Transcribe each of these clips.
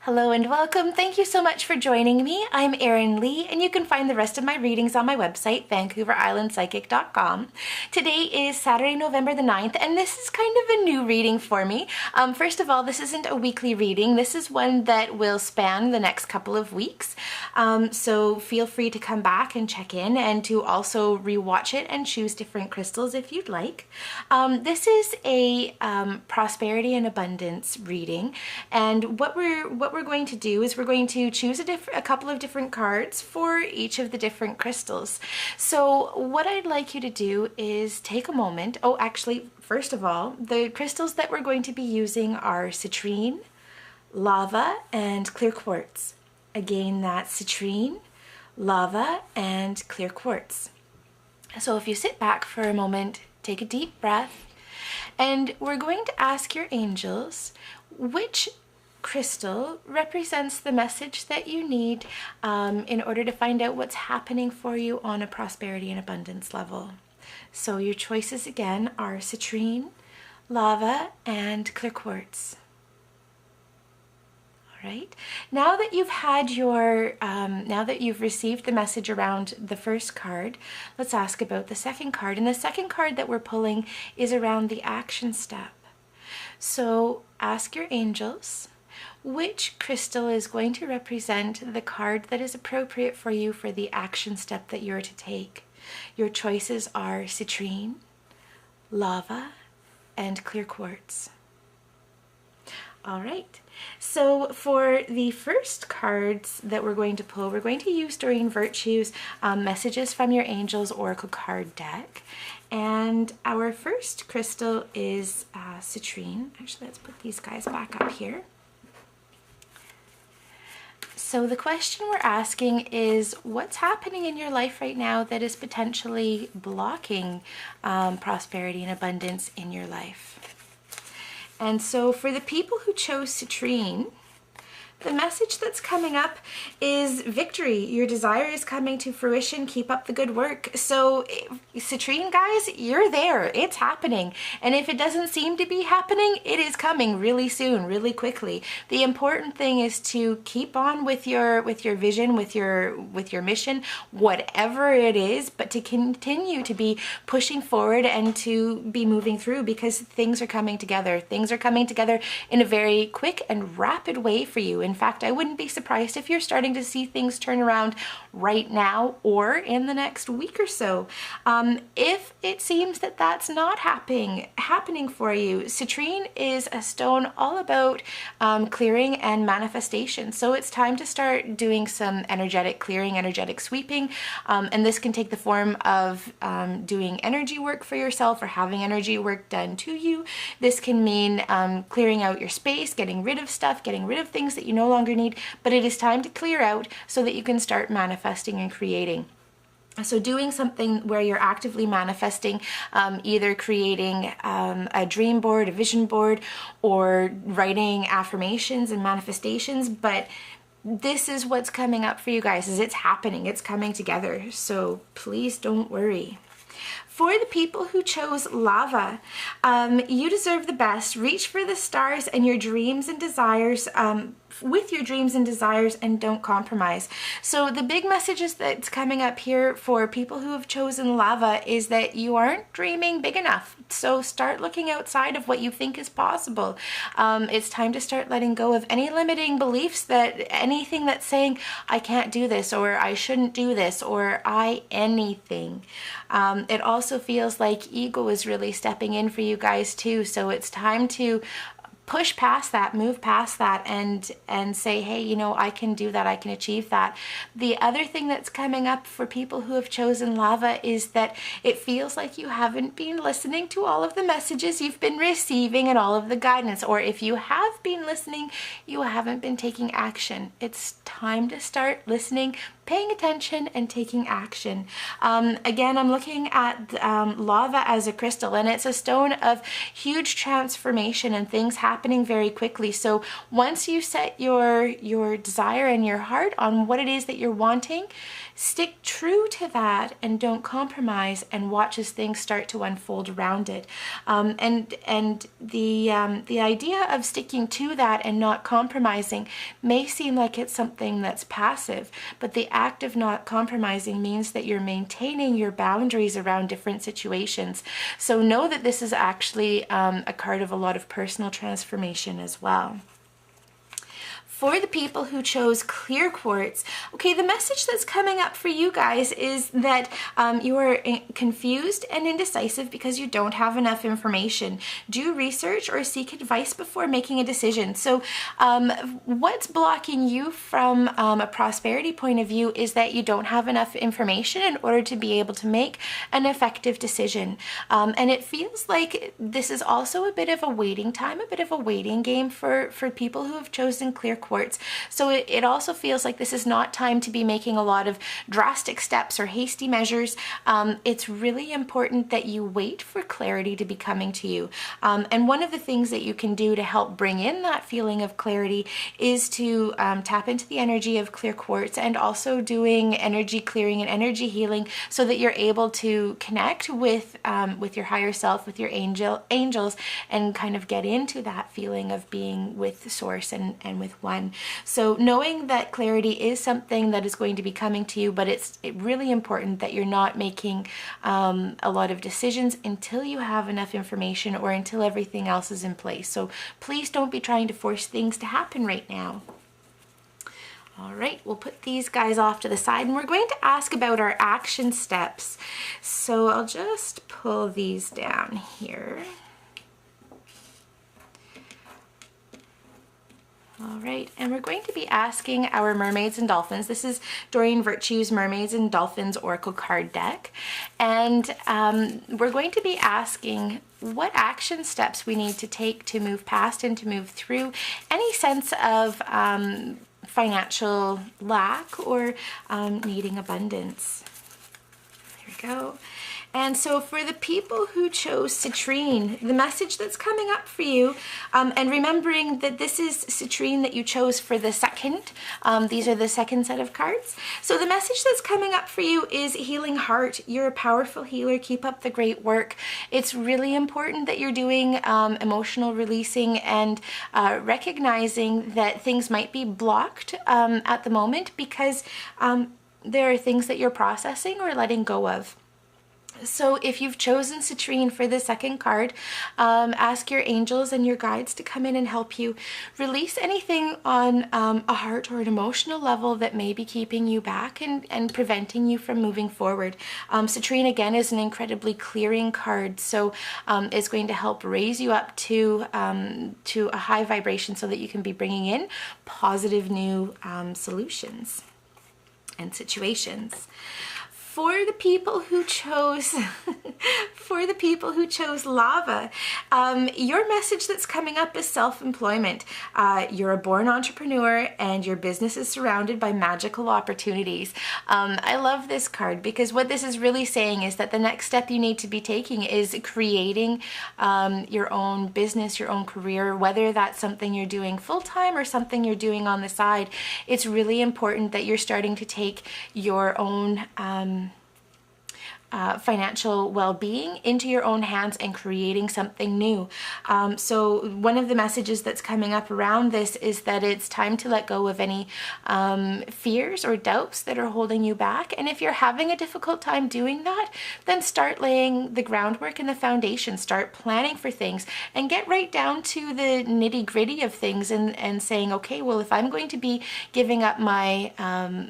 Hello and welcome. Thank you so much for joining me. I'm Erin Lee, and you can find the rest of my readings on my website, VancouverIslandPsychic.com. Today is Saturday, November the 9th, and this is kind of a new reading for me. First of all, this isn't a weekly reading. This is one that will span the next couple of weeks. So feel free to come back and check in, and to also rewatch it and choose different crystals if you'd like. This is a prosperity and abundance reading, and what we're going to do is we're going to choose a couple of different cards for each of the different crystals. So what I'd like you to do is take a moment. Oh, actually, first of all, the crystals that we're going to be using are citrine, lava, and clear quartz. Again, that's citrine, lava, and clear quartz. So if you sit back for a moment, take a deep breath, and we're going to ask your angels which crystal represents the message that you need in order to find out what's happening for you on a prosperity and abundance level. So your choices again are citrine, lava, and clear quartz. All right. Now that you've had your, now that you've received the message around the first card, let's ask about the second card. And the second card that we're pulling is around the action step. So ask your angels which crystal is going to represent the card that is appropriate for you for the action step that you're to take. Your choices are citrine, lava, and clear quartz. All right, so for the first cards that we're going to pull, we're going to use Doreen Virtue's Messages from Your Angels Oracle card deck. And our first crystal is citrine. Actually, let's put these guys back up here. So the question we're asking is, what's happening in your life right now that is potentially blocking prosperity and abundance in your life? And so for the people who chose citrine, the message that's coming up is victory. Your desire is coming to fruition. Keep up the good work. So citrine guys, you're there. It's happening. And if it doesn't seem to be happening, it is coming really soon, really quickly. The important thing is to keep on with your vision, with your mission, whatever it is, but to continue to be pushing forward and to be moving through, because things are coming together. Things are coming together in a very quick and rapid way for you. In fact, I wouldn't be surprised if you're starting to see things turn around right now or in the next week or so. If it seems that that's not happening for you, citrine is a stone all about clearing and manifestation. So it's time to start doing some energetic clearing, energetic sweeping, and this can take the form of doing energy work for yourself or having energy work done to you. This can mean clearing out your space, getting rid of stuff, getting rid of things that you no longer need, but it is time to clear out so that you can start manifesting and creating. So doing something where you're actively manifesting, either creating a dream board, a vision board, or writing affirmations and manifestations, but this is what's coming up for you guys, is it's happening, it's coming together. So please don't worry. For the people who chose lava, you deserve the best. Reach for the stars and your dreams and desires, with your dreams and desires, and don't compromise. So the big message that's coming up here for people who have chosen lava is that you aren't dreaming big enough. So start looking outside of what you think is possible. It's time to start letting go of any limiting beliefs, that anything that's saying, I can't do this, or I shouldn't do this, or anything. It also feels like ego is really stepping in for you guys too. So it's time to push past that, move past that, and say, hey, you know, I can do that, I can achieve that. The other thing that's coming up for people who have chosen lava is that it feels like you haven't been listening to all of the messages you've been receiving and all of the guidance, or if you have been listening, you haven't been taking action. It's time to start listening, paying attention and taking action. Again, I'm looking at lava as a crystal, and it's a stone of huge transformation and things happening very quickly. So once you set your desire and your heart on what it is that you're wanting, stick true to that and don't compromise, and watch as things start to unfold around it. And the idea of sticking to that and not compromising may seem like it's something that's passive, but the act of not compromising means that you're maintaining your boundaries around different situations. So know that this is actually a card of a lot of personal transformation as well. For the people who chose clear quartz, okay, the message that's coming up for you guys is that you are confused and indecisive because you don't have enough information. Do research or seek advice before making a decision. So what's blocking you from a prosperity point of view is that you don't have enough information in order to be able to make an effective decision. And it feels like this is also a bit of a waiting time, a bit of a waiting game for people who have chosen clear quartz. So it also feels like this is not time to be making a lot of drastic steps or hasty measures. It's really important that you wait for clarity to be coming to you. And one of the things that you can do to help bring in that feeling of clarity is to tap into the energy of clear quartz, and also doing energy clearing and energy healing so that you're able to connect with your higher self, with your angels, and kind of get into that feeling of being with the source and with one. So knowing that clarity is something that is going to be coming to you, but it's really important that you're not making a lot of decisions until you have enough information or until everything else is in place. So please don't be trying to force things to happen right now. All right, we'll put these guys off to the side, and we're going to ask about our action steps. So I'll just pull these down here. All right, and we're going to be asking our mermaids and dolphins. This is Doreen Virtue's Mermaids and Dolphins Oracle card deck. And we're going to be asking what action steps we need to take to move past and to move through any sense of financial lack or needing abundance. There we go. And so for the people who chose citrine, the message that's coming up for you, and remembering that this is citrine that you chose for the second, these are the second set of cards. So the message that's coming up for you is healing heart. You're a powerful healer. Keep up the great work. It's really important that you're doing emotional releasing and recognizing that things might be blocked at the moment because there are things that you're processing or letting go of. So if you've chosen citrine for the second card, ask your angels and your guides to come in and help you release anything on a heart or an emotional level that may be keeping you back and preventing you from moving forward. Citrine again is an incredibly clearing card, so it's going to help raise you up to a high vibration so that you can be bringing in positive new solutions and situations. For the people who chose lava, your message that's coming up is self-employment. You're a born entrepreneur and your business is surrounded by magical opportunities. I love this card because what this is really saying is that the next step you need to be taking is creating your own business, your own career, whether that's something you're doing full-time or something you're doing on the side. It's really important that you're starting to take your own financial well-being into your own hands and creating something new. So one of the messages that's coming up around this is that it's time to let go of any fears or doubts that are holding you back. And if you're having a difficult time doing that, then start laying the groundwork and the foundation. Start planning for things and get right down to the nitty-gritty of things and saying, okay, well, if I'm going to be giving up my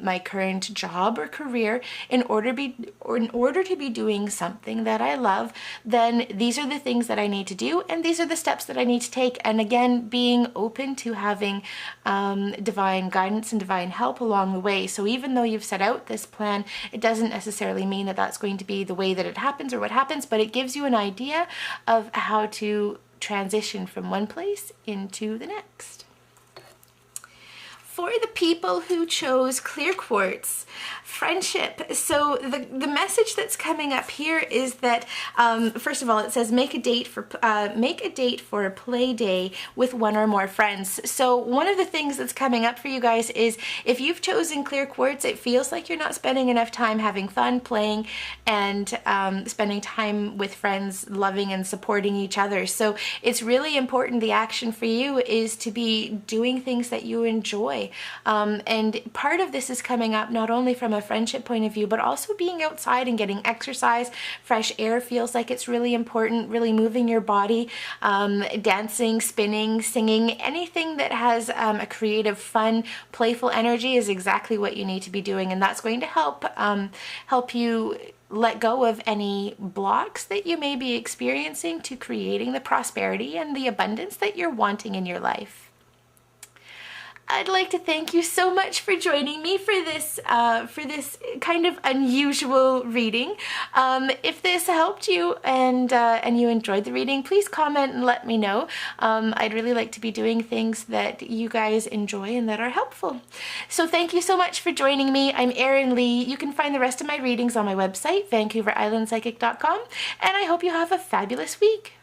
my current job or career in order to be doing something that I love, then these are the things that I need to do and these are the steps that I need to take. And again, being open to having divine guidance and divine help along the way. So even though you've set out this plan, it doesn't necessarily mean that that's going to be the way that it happens or what happens, but it gives you an idea of how to transition from one place into the next. For the people who chose clear quartz, friendship. So the message that's coming up here is that first of all, it says make a date for a play day with one or more friends. So one of the things that's coming up for you guys is if you've chosen clear quartz, it feels like you're not spending enough time having fun, playing, and spending time with friends, loving and supporting each other. So it's really important. The action for you is to be doing things that you enjoy. And part of this is coming up not only from a friendship point of view, but also being outside and getting exercise. Fresh air feels like it's really important, really moving your body, dancing, spinning, singing, anything that has a creative, fun, playful energy is exactly what you need to be doing. And that's going to help you let go of any blocks that you may be experiencing to creating the prosperity and the abundance that you're wanting in your life. I'd like to thank you so much for joining me for this kind of unusual reading. If this helped you and you enjoyed the reading, please comment and let me know. I'd really like to be doing things that you guys enjoy and that are helpful. So thank you so much for joining me. I'm Erin Lee. You can find the rest of my readings on my website, VancouverIslandPsychic.com, and I hope you have a fabulous week.